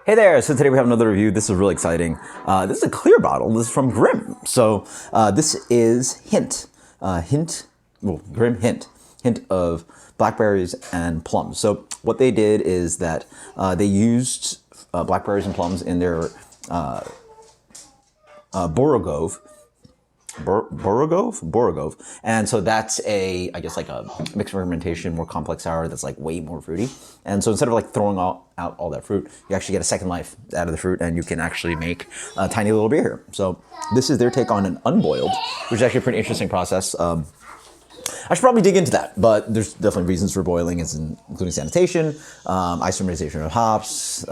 Hey there, so today we have another review. This is really exciting. This is a clear bottle. This is from Grimm. So this is Grimm hint of blackberries and plums. So what they did is that they used blackberries and plums in their Borogov, and so that's I guess like a mixed fermentation, more complex sour that's like way more fruity. And so instead of like throwing out all that fruit, you actually get a second life out of the fruit, and you can actually make a tiny little beer here. So this is their take on an unboiled, which is actually a pretty interesting process. I should probably dig into that, but there's definitely reasons for boiling, including sanitation, isomerization of hops,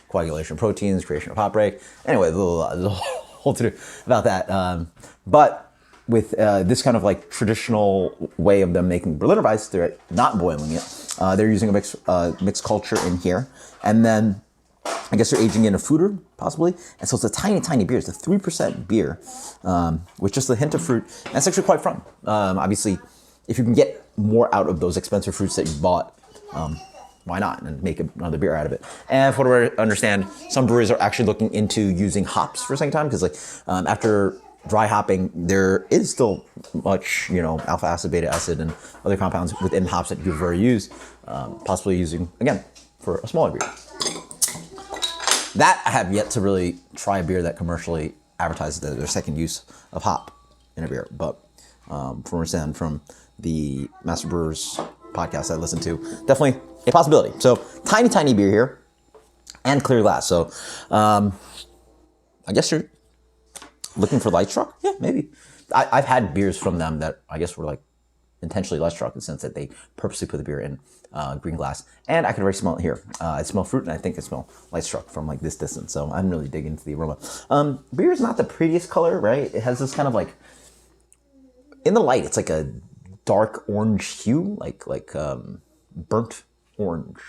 coagulation of proteins, creation of hop break. Anyway, there's a whole to do about that. But with this kind of like traditional way of them making Berliner Weiss, they're not boiling it. They're using a mixed culture in here, and then I guess they're aging in a foeder, possibly. And so it's a tiny, tiny beer. It's a 3% beer with just a hint of fruit. And it's actually quite fun. Obviously, if you can get more out of those expensive fruits that you bought, why not? And make another beer out of it. And from what I understand, some breweries are actually looking into using hops for a second time, because like after dry hopping, there is still much, alpha acid, beta acid, and other compounds within hops that you could very use, possibly using, again, for a smaller beer. That I have yet to really try a beer that commercially advertises their second use of hop in a beer. But from the Master Brewers podcast I listened to, definitely a possibility. So tiny, tiny beer here, and clear glass. So I guess you're looking for light struck? Yeah, maybe. I've had beers from them that I guess were like intentionally light struck in the sense that they purposely put the beer in green glass. And I could already smell it here. I smell fruit, and I think I smell light struck from like this distance. So I'm really digging into the aroma. Beer is not the prettiest color, right? It has this kind of like, in the light, it's like a dark orange hue, like burnt orange.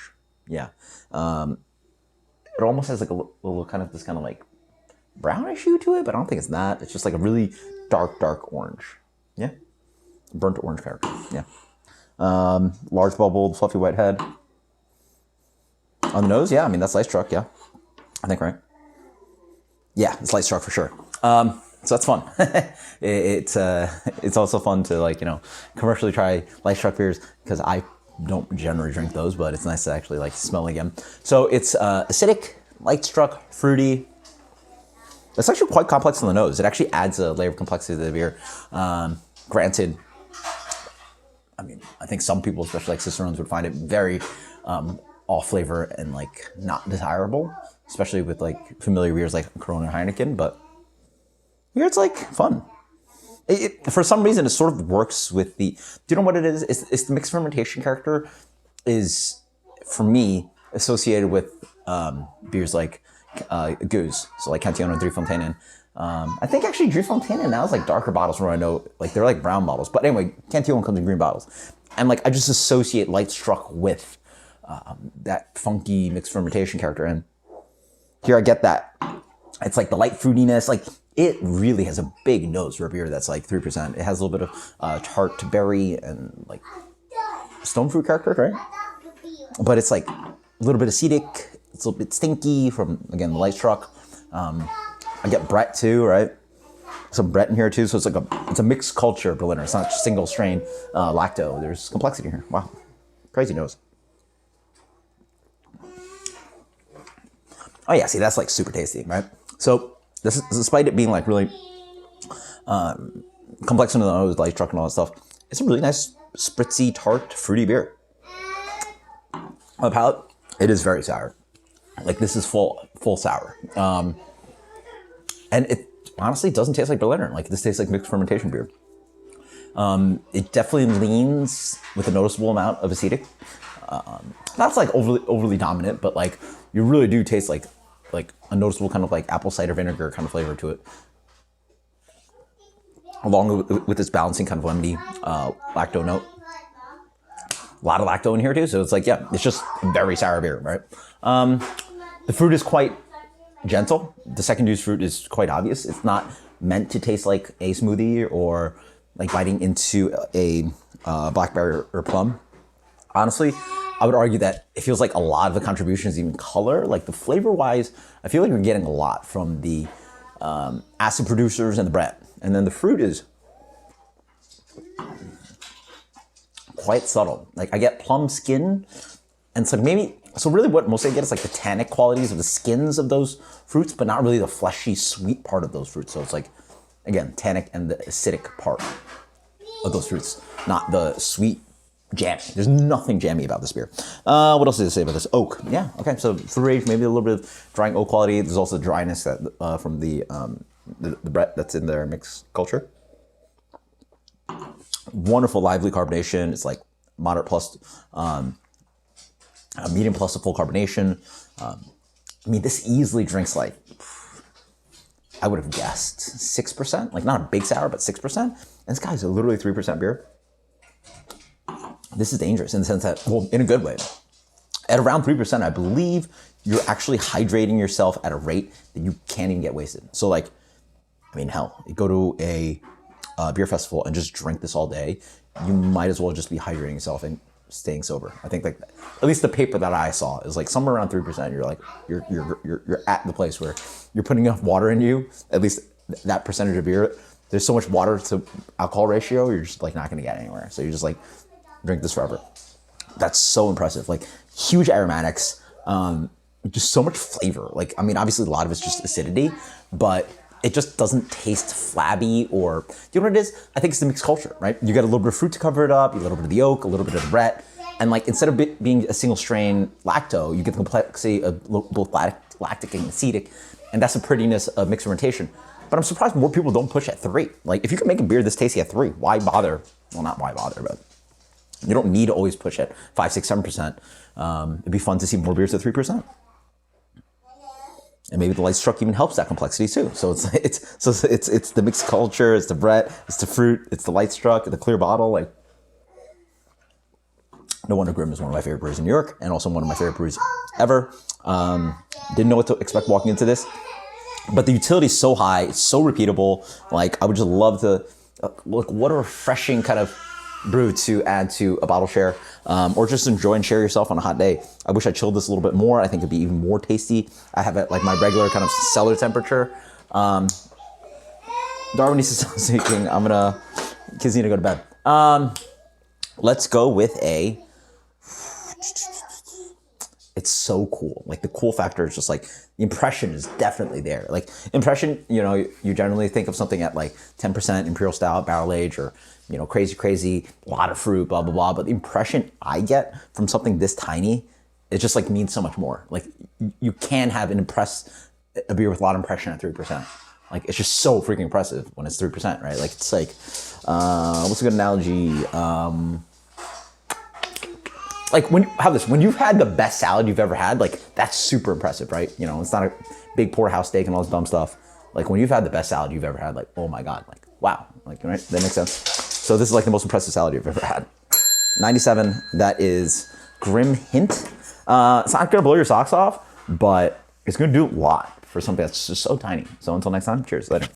Yeah. It almost has like a little kind of this kind of like brownish hue to it, but I don't think it's that. It's just like a really dark orange. Yeah. Burnt orange character. Yeah. Large bubbled, fluffy white head. On the nose, yeah. I mean, that's light struck, yeah. I think, right? Yeah, it's light struck for sure. So that's fun. It's also fun to commercially try light struck beers, because I don't generally drink those, but it's nice to actually like smell again. So it's acidic, light struck, fruity. It's actually quite complex on the nose. It actually adds a layer of complexity to the beer. Granted, I mean, I think some people, especially like Cicerones, would find it very off flavor and like not desirable, especially with like familiar beers like Corona or Heineken. But here it's like fun. For some reason, it sort of works with the. Do you know what it is? It's the mixed fermentation character is, for me, associated with beers like Goose, so like Cantillon and Driefonteinen. I think actually Driefonteinen now is like darker bottles, from what I know, like they're like brown bottles. But anyway, Cantillon comes in green bottles, and like I just associate light struck with that funky mixed fermentation character. And here I get that. It's like the light fruitiness, like it really has a big nose for a beer that's like 3%. It has a little bit of tart berry and like stone fruit character, right? But it's like a little bit acidic. It's a little bit stinky from, again, the light struck. I get Brett too, right? Some Brett in here too. So it's like it's a mixed culture Berliner. It's not just single strain lacto. There's complexity here. Wow, crazy nose. Oh yeah, see, that's like super tasty, right? So this is, despite it being like really complex in the nose, light struck and all that stuff, it's a really nice spritzy, tart, fruity beer. On the palate, it is very sour. Like this is full sour. And it honestly doesn't taste like Berliner. Like this tastes like mixed fermentation beer. It definitely leans with a noticeable amount of acidic. Not like overly dominant, but like you really do taste like a noticeable kind of like apple cider vinegar kind of flavor to it. Along with this balancing kind of lemony lacto note. A lot of lacto in here too, so it's like, yeah, it's just a very sour beer, right? The fruit is quite gentle. The second use fruit is quite obvious. It's not meant to taste like a smoothie or like biting into a blackberry or plum. Honestly, I would argue that it feels like a lot of the contributions, even color, like the flavor wise, I feel like we're getting a lot from the acid producers and the bread. And then the fruit is quite subtle. Like I get plum skin, and it's like maybe, so really what mostly I get is like the tannic qualities of the skins of those fruits, but not really the fleshy, sweet part of those fruits. So it's like, again, tannic and the acidic part of those fruits, not the sweet jammy. There's nothing jammy about this beer. What else did it say about this? Oak. Yeah, okay, so fruit age, maybe a little bit of drying oak quality. There's also dryness that from the Brett that's in their mixed culture. Wonderful lively carbonation. It's like moderate plus, medium plus a full carbonation. I mean, this easily drinks like, I would have guessed 6%, like not a big sour, but 6%. And this guy's a literally 3% beer. This is dangerous in the sense that, well, in a good way. At around 3%, I believe you're actually hydrating yourself at a rate that you can't even get wasted. So like, I mean, hell, you go to a beer festival and just drink this all day, you might as well just be hydrating yourself and staying sober. I think like, at least the paper that I saw is like somewhere around 3%. You're like, you're at the place where you're putting enough water in you, at least that percentage of beer. There's so much water to alcohol ratio, you're just like not gonna get anywhere. So you're just like, drink this forever. That's so impressive. Like huge aromatics, just so much flavor. Like, I mean, obviously a lot of it's just acidity, but it just doesn't taste flabby or, do you know what it is? I think it's the mixed culture, right? You get a little bit of fruit to cover it up, a little bit of the oak, a little bit of the Brett, and like instead of being a single strain lacto, you get the complexity of both lactic and acetic, and that's the prettiness of mixed fermentation. But I'm surprised more people don't push at 3. Like if you can make a beer this tasty at 3, why bother? Well, not why bother, but you don't need to always push at 5, 6, 7%. It'd be fun to see more beers at 3%. And maybe the light struck even helps that complexity too. So it's the mixed culture, it's the Brett, it's the fruit, it's the light struck, the clear bottle. Like, no wonder Grimm is one of my favorite breweries in New York, and also one of my favorite breweries ever. Didn't know what to expect walking into this, but the utility is so high, it's so repeatable. Like I would just love to look. What a refreshing kind of brew to add to a bottle share, or just enjoy and share yourself on a hot day. I wish I chilled this a little bit more. I think it'd be even more tasty. I have it like my regular kind of cellar temperature. Darwin needs to stop speaking. Kids need to go to bed. Let's go with a, it's so cool. Like the cool factor is just like, the impression is definitely there. Like impression, you know, you generally think of something at like 10% imperial stout, barrel age, or, you know, crazy, a lot of fruit, blah, blah, blah. But the impression I get from something this tiny, it just like means so much more. Like you can have a beer with a lot of impression at 3%. Like it's just so freaking impressive when it's 3%, right? Like it's like, what's a good analogy? Like when you've had the best salad you've ever had, like that's super impressive, right? You know, it's not a big porterhouse steak and all this dumb stuff. Like when you've had the best salad you've ever had, like, oh my God, like, wow. Like, right? That makes sense. So this is like the most impressive salad you've ever had. 97, that is Grimm Hint. It's not gonna blow your socks off, but it's gonna do a lot for something that's just so tiny. So until next time, cheers, later.